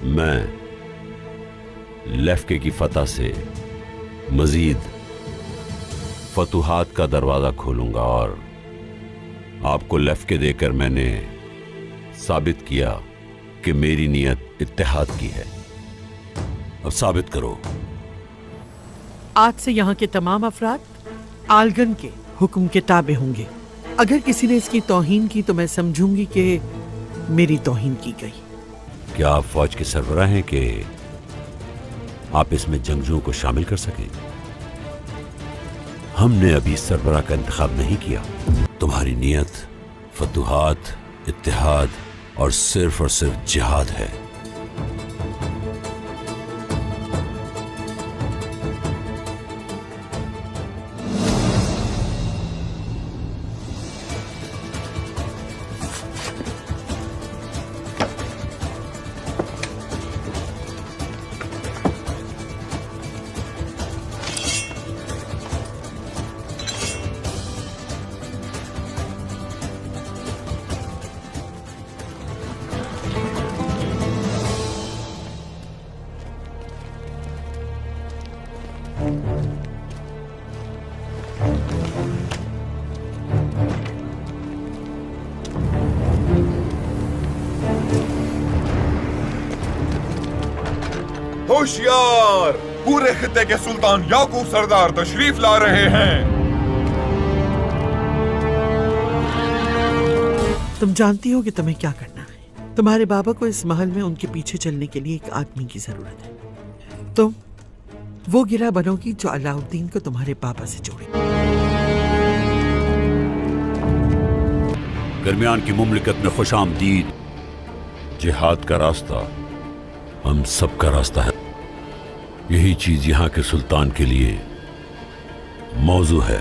मैं लेफ्के की फतह से मजीद फतूहात का दरवाजा खोलूंगा और आपको लेफ्के देकर मैंने साबित किया कि मेरी नीयत इत्तेहाद की है। अब साबित करो। आज से यहाँ के तमाम अफराद आलगन के हुक्म के ताबे होंगे। अगर किसी ने इसकी तौहीन की तो मैं समझूंगी कि मेरी तौहीन की गई। क्या आप फौज के सरबराह हैं कि आप इसमें जंगजुओं को शामिल कर सकें? हमने अभी सरबराह का इंतखाब नहीं किया। तुम्हारी नीयत फतूहात, इत्तेहाद और सिर्फ जिहाद है। होशियार! पूरे खित्ते के सुल्तान याकूब सरदार तशरीफ ला रहे हैं। तुम जानती हो कि तुम्हें क्या करना है। तुम्हारे बाबा को इस महल में उनके पीछे चलने के लिए एक आदमी की जरूरत है। तुम वो गिरा बनोगी जो अलाउद्दीन को तुम्हारे बाबा से जोड़े। दरमियान की मुमलिकत में खुशामदीद। जिहाद का रास्ता हम सबका रास्ता है। यही चीज यहाँ के सुल्तान के लिए मौजू है।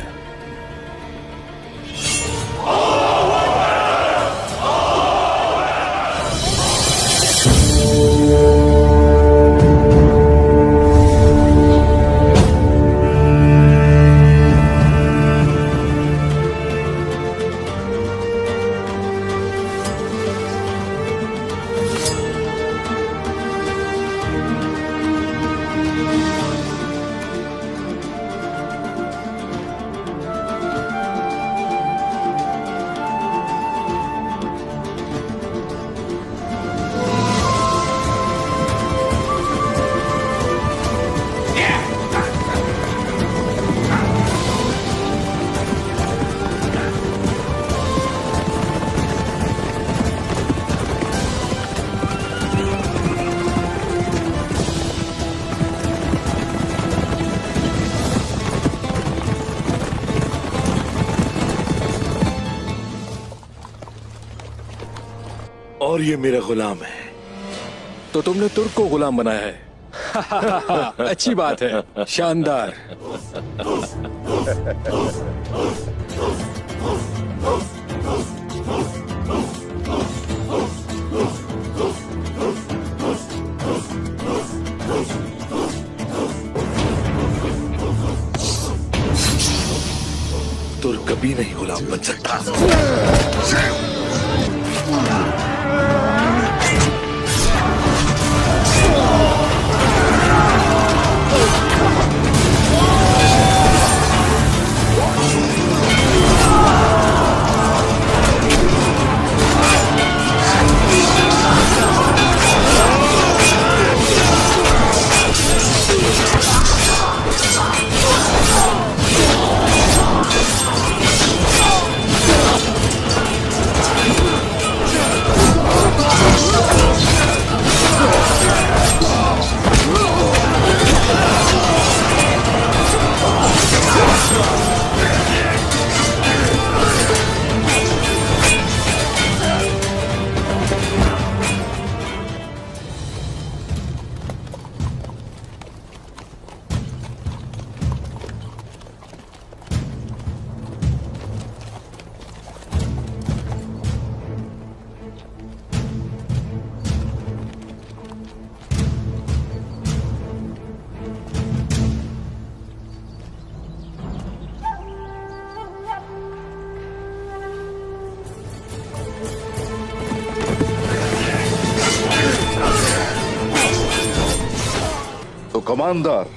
और ये मेरा गुलाम है। तो तुमने तुर्क को गुलाम बनाया है। अच्छी बात है, शानदार। तुर्क कभी नहीं गुलाम बन सकता। कमांडर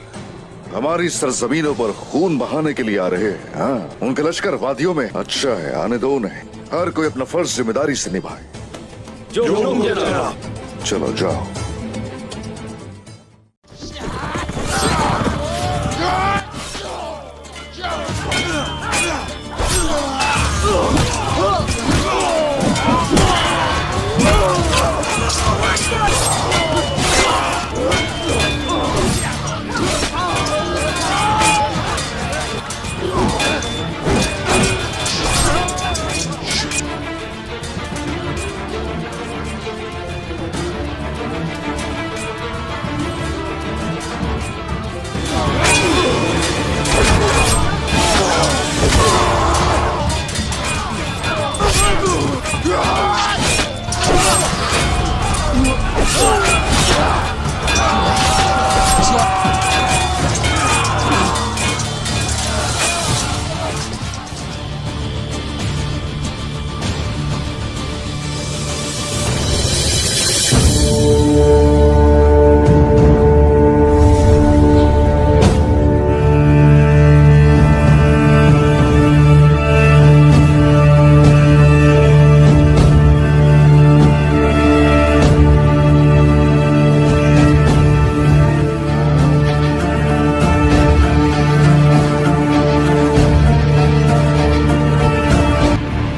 हमारी सरजमीनों पर खून बहाने के लिए आ रहे हैं। हाँ, उनके लश्कर वादियों में। अच्छा है, आने दो उन्हें। हर कोई अपना फर्ज जिम्मेदारी से निभाए। जो हुक्म जनाब। चलो जाओ।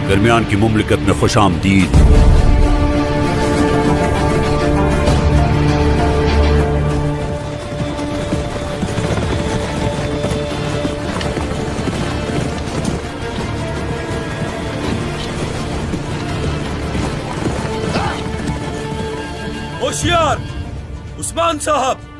दरमियान की मुमलिकत में खुशामदीद। होशियार उस्मान साहब।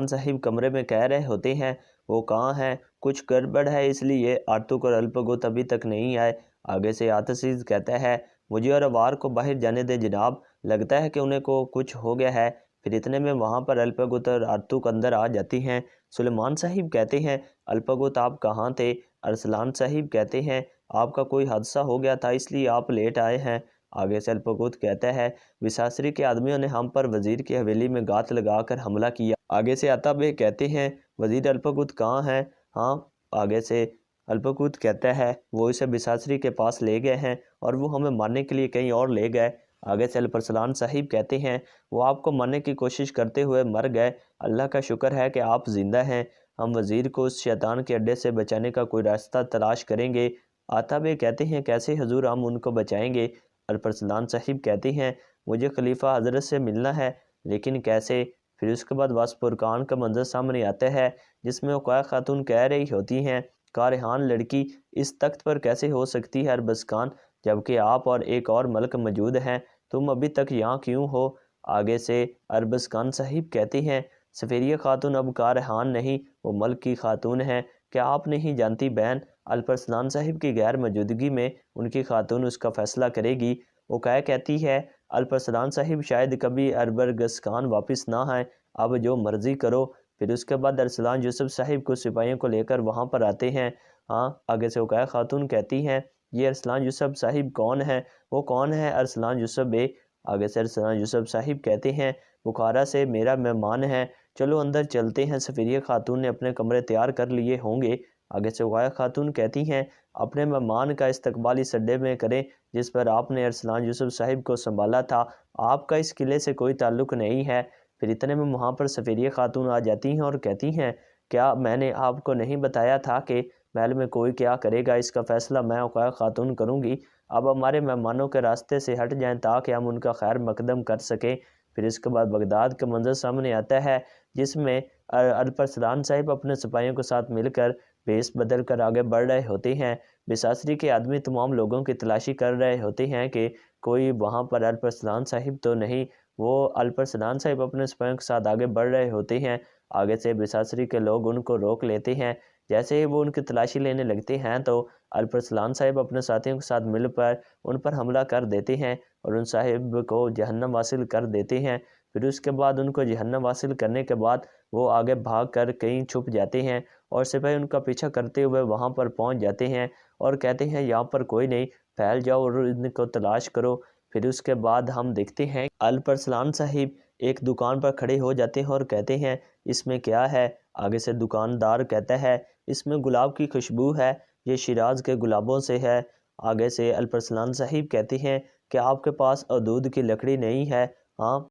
साहिब कमरे में कह रहे होते हैं वो कहाँ हैं, कुछ गड़बड़ है इसलिए आर्तुक और अल्पगुत अभी तक नहीं आए। आगे से आतसीज कहता है मुझे और अवार को बाहर जाने दे जनाब, लगता है कि उन्हें को कुछ हो गया है। फिर इतने में वहाँ पर अल्पगुत और आर्तुक अंदर आ जाती हैं। सुलेमान साहिब कहते हैं अल्पगुत आप कहाँ थे? अरसलान साहिब कहते हैं आपका कोई हादसा हो गया था इसलिए आप लेट आए हैं। आगे से अल्पगुत कहता है विसासरी के आदमियों ने हम पर वजीर की हवेली में गात लगाकर हमला किया। आगे से आता बे कहते हैं वजीर अल्पगुत कहाँ है? हाँ, आगे से अल्पगुत कहता है वो इसे बिसासरी के पास ले गए हैं और वो हमें मारने के लिए कहीं और ले गए। आगे से अल्परसलान साहिब कहते हैं वो आपको मारने की कोशिश करते हुए मर गए, अल्लाह का शुक्र है कि आप जिंदा हैं। हम वजीर को उस शैतान के अड्डे से बचाने का कोई रास्ता तलाश करेंगे। आता बे कहते हैं कैसे हुजूर हम उनको बचाएंगे? अल्परसलान साहिब कहते हैं मुझे खलीफा हजरत से मिलना है, लेकिन कैसे? फिर उसके बाद वासपुरकान का मंजर सामने आता है जिसमें उकाया खातून कह रही होती हैं कारहान लड़की इस तख्त पर कैसे हो सकती है अरबस्कान, जबकि आप और एक और मलक मौजूद हैं, तुम अभी तक यहाँ क्यों हो? आगे से अरबस्कान साहिब कहते हैं सफेरिया खातून अब कारहान नहीं वो मलक की खातून है, क्या आप नहीं जानती बहन? अल्परसलान साहिब की गैर मौजूदगी में उनकी खातून उसका फैसला करेगी। उकाया कहती है अल्परसलान साहिब शायद कभी अरबरगस्कान वापस ना आए, अब जो मर्जी करो। फिर उसके बाद अरसलान यूसुफ साहिब को सिपाहियों को लेकर वहाँ पर आते हैं। हाँ, आगे से उकाया खातून कहती हैं ये अरसलान यूसुफ साहिब कौन है? वो कौन है अरसलान यूसुफ बे? आगे से अरसलान यूसुफ साहिब कहते हैं बुखारा से मेरा मेहमान है, चलो अंदर चलते हैं, सफेरिया खातून ने अपने कमरे तैयार कर लिए होंगे। आगे से उकाया खातून कहती हैं अपने मेहमान का इस्तकबाल इस अड्डे में करें जिस पर आपने अरसलान यूसुफ साहिब को संभाला था, आपका इस किले से कोई ताल्लुक़ नहीं है। फिर इतने में वहाँ पर सफेरिया खातून आ जाती हैं और कहती हैं क्या मैंने आपको नहीं बताया था कि महल में कोई क्या करेगा, इसका फ़ैसला मैं उकाया खातून करूँगी। अब हमारे मेहमानों के रास्ते से हट जाएं ताकि हम उनका खैर मकदम कर सकें। फिर इसके बाद बगदाद का मंजर सामने आता है जिसमें अल्परसलान साहिब अपने सिपाहियों के साथ मिलकर भेस बदल कर आगे बढ़ रहे होते हैं। बिसासरी के आदमी तमाम लोगों की तलाशी कर रहे होते हैं कि कोई वहाँ पर अल्परसलान साहिब तो नहीं। वो अल्परसलान साहिब अपने सिपाहियों के साथ आगे बढ़ रहे होते हैं। आगे से बिसासरी के लोग उनको रोक लेते हैं। जैसे ही वो उनकी तलाशी लेने लगते हैं तो अल्परसलान साहिब अपने साथियों के साथ मिलकर उन पर हमला कर देते हैं और उन साहिब को जहन्नम हासिल कर देते हैं। फिर उसके बाद उनको जहन्नम हासिल करने के बाद वो आगे भाग कर कहीं छुप जाते हैं और सिपाही उनका पीछा करते हुए वहाँ पर पहुँच जाते हैं और कहते हैं यहाँ पर कोई नहीं, फैल जाओ और इनको तलाश करो। फिर उसके बाद हम देखते हैं अल्परसलान साहिब एक दुकान पर खड़े हो जाते हैं और कहते हैं इसमें क्या है। आगे से दुकानदार कहता है इसमें गुलाब की खुशबू है, ये शिराज के गुलाबों से है। आगे से अल्परसलान साहिब कहते हैं कि आपके पास अदूद की लकड़ी नहीं है। हाँ,